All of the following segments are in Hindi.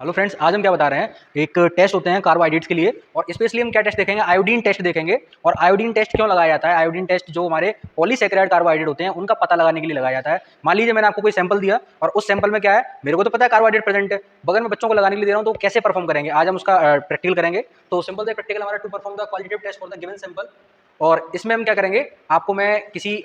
हेलो फ्रेंड्स, आज हम क्या बता रहे हैं। एक टेस्ट होते हैं कार्बोहाइड्रेट्स के लिए और स्पेशली हम क्या टेस्ट देखेंगे, आयोडीन टेस्ट देखेंगे। और आयोडीन टेस्ट क्यों लगाया जाता है? आयोडीन टेस्ट जो हमारे पॉलीसैकेराइड कार्बोहाइड्रेट होते हैं उनका पता लगाने के लिए लगाया जाता है। मान लीजिए मैंने आपको कोई सैंपल दिया और उस सैंपल में क्या है, मेरे को तो पता है कार्बोहाइड्रेट प्रेजेंट है, बगल में बच्चों को लगाने के लिए दे रहा हूँ, तो कैसे परफॉर्म करेंगे आज हम उसका प्रैक्टिकल करेंगे। तो सिंपल से प्रैक्टिकल हमारा to perform the qualitative test for the given sample. और इसमें हम क्या करेंगे, आपको मैं किसी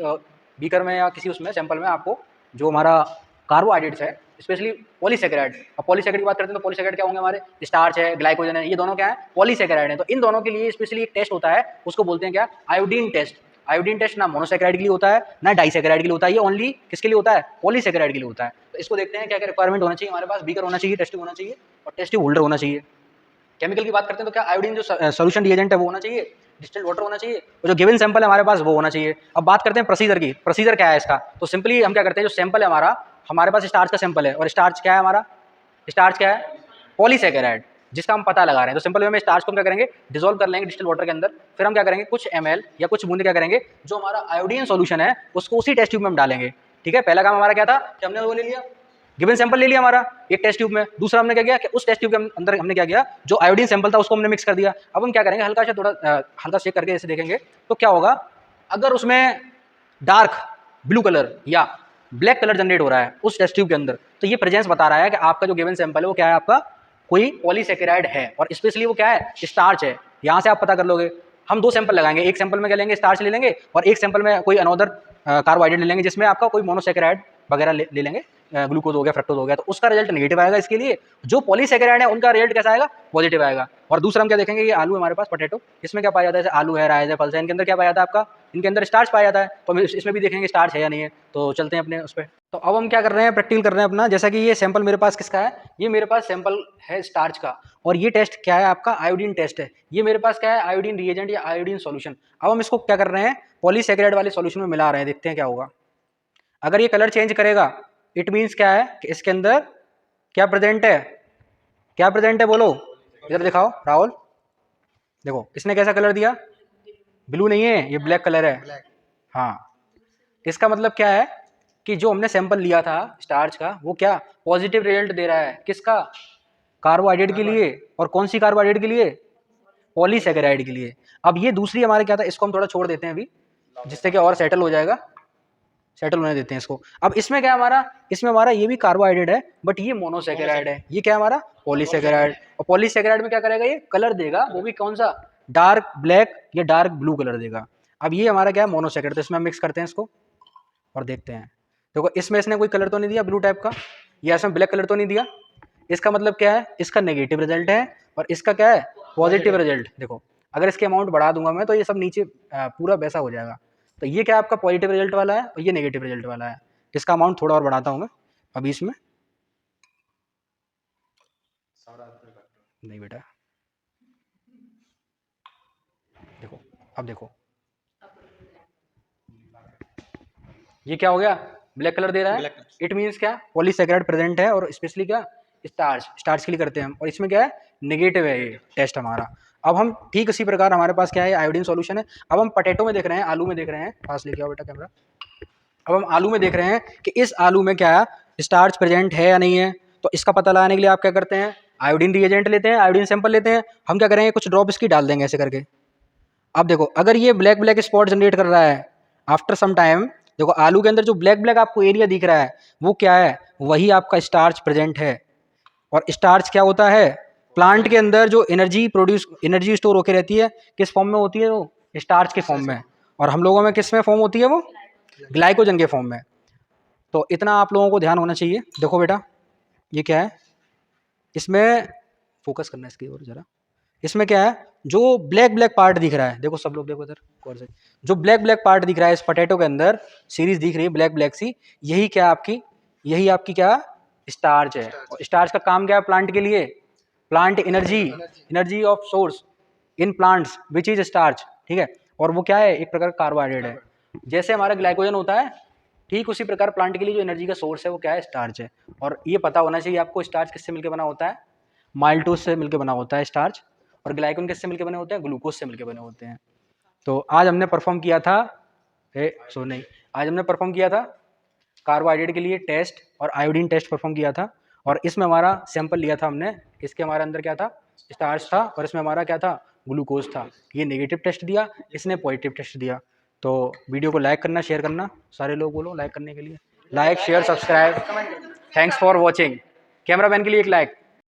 बीकर में या किसी उसमें सैंपल में आपको जो हमारा कार्बोहाइड्रेट्स है, स्पेशली पॉलीसैकेराइड। अब पॉलीसैकेराइड की बात करते हैं तो पॉलीसैकेराइड क्या होंगे, हमारे स्टार्च है, ग्लाइकोजन है, ये दोनों क्या है, पॉलीसैकेराइड है। तो इन दोनों के लिए स्पेशली एक टेस्ट होता है, उसको बोलते हैं क्या, आयोडीन टेस्ट। आयोडीन टेस्ट ना मोनोसैकेराइड के लिए होता है ना डाइसैकेराइड के लिए होता है, ये ओनली किसके लिए होता है, पॉलीसैकेराइड के लिए होता है। तो इसको देखते हैं क्या क्या रिक्वायरमेंट होना चाहिए हमारे पास। बीकर होना चाहिए, टेस्ट ट्यूब होना चाहिए और टेस्ट ट्यूब होल्डर होना चाहिए। केमिकल की बात करते हैं तो क्या, आयोडीन जो सोल्यूशन रिएजेंट है वो होना चाहिए, डिस्टिल्ड वाटर होना चाहिए और जो गिवन सैंपल है हमारे पास वो होना चाहिए। अब बात करते हैं प्रोसीजर की। प्रोसीजर क्या है इसका, तो सिंपली हम क्या करते हैं, जो सैंपल है हमारा, हमारे पास स्टार्च का सैंपल है और स्टार्च क्या है हमारा, स्टार्च क्या है, पॉलीसैकेराइड, जिसका हम पता लगा रहे हैं। तो सिंपल वे में स्टार्च को हम क्या करेंगे, डिसॉल्व कर लेंगे डिस्टिल वाटर के अंदर। फिर हम क्या करेंगे, कुछ ml या कुछ बूंद क्या करेंगे, जो हमारा आयोडीन सॉल्यूशन है उसको उसी टेस्ट ट्यूब में हम डालेंगे। ठीक है, पहला काम हमारा क्या था कि हमने वो ले लिया, गिवन सैंपल ले लिया हमारा एक टेस्ट ट्यूब में। दूसरा हमने क्या किया कि उस टेस्ट ट्यूब के अंदर हमने क्या किया, जो आयोडीन सैंपल था उसको हमने मिक्स कर दिया। अब हम क्या करेंगे, हल्का सा थोड़ा हल्का शेक करके ऐसे देखेंगे तो क्या होगा, अगर उसमें डार्क ब्लू कलर या ब्लैक कलर जनरेट हो रहा है उस टेस्ट ट्यूब के अंदर, तो ये प्रेजेंस बता रहा है कि आपका जो गिवन सैंपल है वो क्या है, आपका कोई पॉलीसैकेराइड है और स्पेशली वो क्या है, स्टार्च है। यहां से आप पता कर लोगे। हम दो सैंपल लगाएंगे, एक सैंपल में क्या लेंगे, स्टार्च ले लेंगे और एक सैंपल में कोई अनोदर कार्बोहाइड्रेट ले लेंगे जिसमें आपका कोई मोनोसैकेराइड वगैरह ले लेंगे, ग्लूकोज हो गया, फ्रक्टोज हो गया, तो उसका रिजल्ट नेगेटिव आएगा। इसके लिए जो पॉलीसैकेराइड है उनका रिजल्ट कैसा आएगा, पॉजिटिव आएगा। और दूसरा हम क्या देखेंगे, ये आलू है हमारे पास, पोटैटो, इसमें क्या पाया जाता है, जैसे आलू है, राइस है, पल्स है, इनके अंदर क्या पाया जाता है आपका, इनके अंदर स्टार्च पाया जाता है। तो हम इसमें भी देखेंगे स्टार्च है या नहीं है। तो चलते हैं अपने उस पर। तो अब हम क्या कर रहे हैं, प्रैक्टिकल कर रहे हैं अपना। जैसा कि ये सैंपल मेरे पास किसका है, ये मेरे पास सैंपल है स्टार्च का और ये टेस्ट क्या है आपका, आयोडीन टेस्ट है। ये मेरे पास क्या है, आयोडीन रिएजेंट या आयोडीन सॉल्यूशन। अब हम इसको क्या कर रहे हैं, पॉलीसैकेराइड वाले सॉल्यूशन में मिला रहे हैं, देखते हैं क्या होगा। अगर ये कलर चेंज करेगा इट मीन्स क्या है कि इसके अंदर क्या प्रेजेंट है, क्या प्रेजेंट है बोलो, इधर दिखाओ राहुल। देखो इसने कैसा कलर दिया, ब्लू नहीं है, ये ब्लैक कलर है। हाँ, इसका मतलब क्या है कि जो हमने सैंपल लिया था स्टार्च का वो क्या पॉजिटिव रिजल्ट दे रहा है, किसका, कार्बोहाइड्रेट के लिए। और कौन सी कार्बोहाइड्रेट के लिए, पॉलीसैकेराइड के लिए। अब ये दूसरी हमारे क्या था, इसको हम थोड़ा छोड़ देते हैं अभी, जिससे कि और सेटल हो जाएगा, सेटल होने देते हैं इसको। अब इसमें क्या हमारा, इसमें हमारा ये भी कार्बोहाइड्रेट है बट ये मोनोसैकेराइड है, ये क्या हमारा पॉलीसैकेराइड। और पॉलीसैकेराइड में क्या करेगा, ये कलर देगा, वो भी कौन सा, डार्क ब्लैक या डार्क ब्लू कलर देगा। अब ये हमारा क्या है, मोनोसैकेराइड। तो इसमें हम मिक्स करते हैं इसको और देखते हैं। देखो इसमें इसने कोई कलर तो नहीं दिया ब्लू टाइप का, या इसमें ब्लैक कलर तो नहीं दिया, इसका मतलब क्या है, इसका नेगेटिव रिजल्ट है और इसका क्या है, पॉजिटिव रिजल्ट। देखो अगर इसके अमाउंट बढ़ा दूंगा मैं तो ये सब नीचे पूरा वैसा हो जाएगा। तो ये क्या आपका पॉजिटिव रिजल्ट वाला है और ये नेगेटिव रिजल्ट वाला है। इसका अमाउंट थोड़ा और बढ़ाता हूँ मैं अभी इसमें, नहीं बेटा, देखो, अब देखो ये क्या हो गया, ब्लैक कलर दे रहा है। इट मीन्स क्या, पॉलीसैकेराइड प्रेजेंट है और स्पेशली क्या, स्टार्च, स्टार्च के लिए करते हैं हम। और इसमें क्या है, नेगेटिव है ये टेस्ट हमारा। अब हम ठीक इसी प्रकार हमारे पास क्या है, आयोडीन सॉल्यूशन है। अब हम पोटैटो में देख रहे हैं, आलू में देख रहे हैं, पास लेके आओ बेटा कैमरा। अब हम आलू में देख रहे हैं कि इस आलू में क्या स्टार्च प्रेजेंट है या नहीं है। तो इसका पता लगाने के लिए आप क्या करते हैं, आयोडीन रिएजेंट लेते हैं, आयोडीन सैंपल लेते हैं, हम क्या करेंगे, कुछ ड्रॉप इसकी डाल देंगे ऐसे करके। अब देखो अगर ये ब्लैक ब्लैक स्पॉट जनरेट कर रहा है आफ्टर सम टाइम, देखो आलू के अंदर जो ब्लैक ब्लैक आपको एरिया दिख रहा है वो क्या है, वही आपका स्टार्च प्रेजेंट है। और स्टार्च क्या होता है, प्लांट के अंदर जो एनर्जी प्रोड्यूस, एनर्जी स्टोर होकर रहती है, किस फॉर्म में होती है वो, स्टार्च के फॉर्म में। और हम लोगों में किस में फॉर्म होती है वो, ग्लाइकोजन के फॉर्म में। तो इतना आप लोगों को ध्यान होना चाहिए। देखो बेटा ये क्या है, इसमें फोकस करना है इसकी ओर जरा। इसमें क्या है, जो ब्लैक ब्लैक पार्ट दिख रहा है, देखो सब लोग देखो इधर गौर से, जो ब्लैक ब्लैक पार्ट दिख रहा है इस पोटैटो के अंदर, सीरीज दिख रही है ब्लैक ब्लैक सी, यही क्या आपकी, यही आपकी क्या, स्टार्च है। और स्टार्च का काम क्या है प्लांट के लिए, plant energy, energy of source in plants which is starch. ठीक है, और वो क्या है, एक प्रकार का कार्बोहाइड्रेट है। जैसे हमारा ग्लाइकोजन होता है, ठीक उसी प्रकार प्लांट के लिए जो एनर्जी का सोर्स है वो क्या है, स्टार्च है। और ये पता होना चाहिए आपको, स्टार्च किससे मिलकर बना होता है, माइल्टोज से मिलकर बना होता है स्टार्च। और ग्लाइकोजन किससे मिलकर बने होते हैं, ग्लूकोज से मिलकर बने होते हैं। तो आज हमने परफॉर्म किया था, नहीं, आज हमने परफॉर्म किया था कार्बोहाइड्रेट के लिए टेस्ट और आयोडीन टेस्ट परफॉर्म किया था। और इसमें हमारा सैंपल लिया था हमने, इसके हमारे अंदर क्या था, स्टार्च था, और इसमें हमारा क्या था, ग्लूकोज था। ये नेगेटिव टेस्ट दिया, इसने पॉजिटिव टेस्ट दिया। तो वीडियो को लाइक करना, शेयर करना, सारे लोग बोलो लाइक करने के लिए, like share subscribe. Thanks for watching. Camera man के लिए एक लाइक।